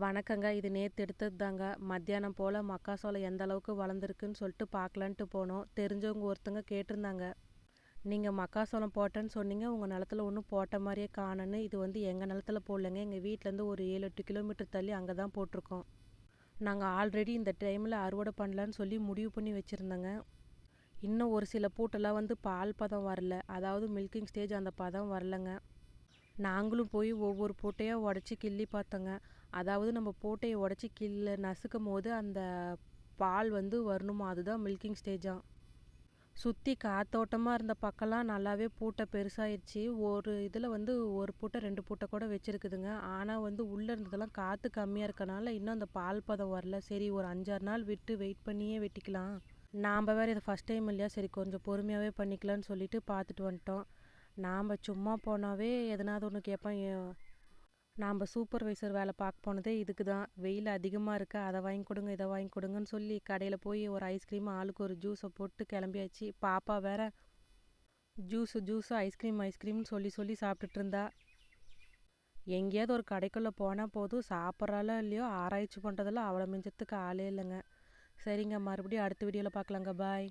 வணக்கங்க. இது நேத்து எடுத்தது தாங்க. மத்தியானம் போல மக்காசோளம் எந்த அளவுக்கு வளர்ந்துருக்குன்னு சொல்லிட்டு பார்க்கலான்ட்டு போனோம். தெரிஞ்சவங்க ஒருத்தங்க கேட்டிருந்தாங்க. நீங்க மக்காசோளம் போட்டேன்னு சொன்னீங்க. உங்க நிலத்துல ஒன்றும் போட்ட மாரியே காணோன்னு. இது வந்து எங்க நிலத்துல போடலங்க. எங்க வீட்லேருந்து ஒரு 7, 8 கிலோமீட்டர் தள்ளி அங்க தான் போட்டிருக்கோம். நாங்க ஆல்ரெடி இந்த டைமில் அறுவடை பண்ணலான்னு சொல்லி முடிவு பண்ணி வச்சுருந்தேங்க. இன்னும் ஒரு சில பூட்டெல்லாம் வந்து பால் பதம் வரல. அதாவது மில்கிங் ஸ்டேஜ் அந்த பதம் வரலங்க. நாங்களும் போய் ஒவ்வொரு பூட்டையாக உடச்சி கிள்ளி பார்த்தோங்க. அதாவது நம்ம பூட்டையை உடச்சி நசுக்கும் போது அந்த பால் வந்து வரணுமா, அதுதான் மில்கிங் ஸ்டேஜாம். சுற்றி காத்தோட்டமாக இருந்த பக்கம்லாம் நல்லாவே பூட்டை பெருசாகிடுச்சு. ஒரு இதில் வந்து ஒரு பூட்டை 2 பூட்டை கூட வச்சுருக்குதுங்க. ஆனால் வந்து உள்ளே இருந்ததெல்லாம் காற்று கம்மியாக இருக்கனால இன்னும் அந்த பால் பதம் வரல. சரி, ஒரு 5-6 நாள் விட்டு வெயிட் பண்ணியே வெட்டிக்கலாம். நாம் வேறு இதை ஃபஸ்ட் டைம் இல்லையா, சரி கொஞ்சம் பொறுமையாகவே பண்ணிக்கலான்னு சொல்லிட்டு பார்த்துட்டு வந்துட்டோம். நாம் சும்மா போனாவே எதனாவது ஒன்று கேட்போம். நாம் சூப்பர்வைசர் வேலை பார்க்க போனதே இதுக்கு தான். வெயில் அதிகமாக இருக்கா, அதை வாங்கி கொடுங்க இதை வாங்கி கொடுங்கன்னு சொல்லி கடையில் போய் ஒரு ஐஸ்கிரீம் ஆளுக்கு ஒரு ஜூஸை போட்டு கிளம்பியாச்சு. பாப்பா வேற ஜூஸு ஐஸ்கிரீம்னு சொல்லி சொல்லி சாப்பிட்டுட்டு இருந்தா. எங்கேயாவது ஒரு கடைக்குள்ளே போனால் போதும், சாப்பிட்றாலோ இல்லையோ ஆராய்ச்சி பண்ணுறதெல்லாம் அவ்வளோ மிஞ்சத்துக்கு ஆளே இல்லைங்க. சரிங்க, மறுபடியும் அடுத்த வீடியோவில் பார்க்கலாங்க. பாய்.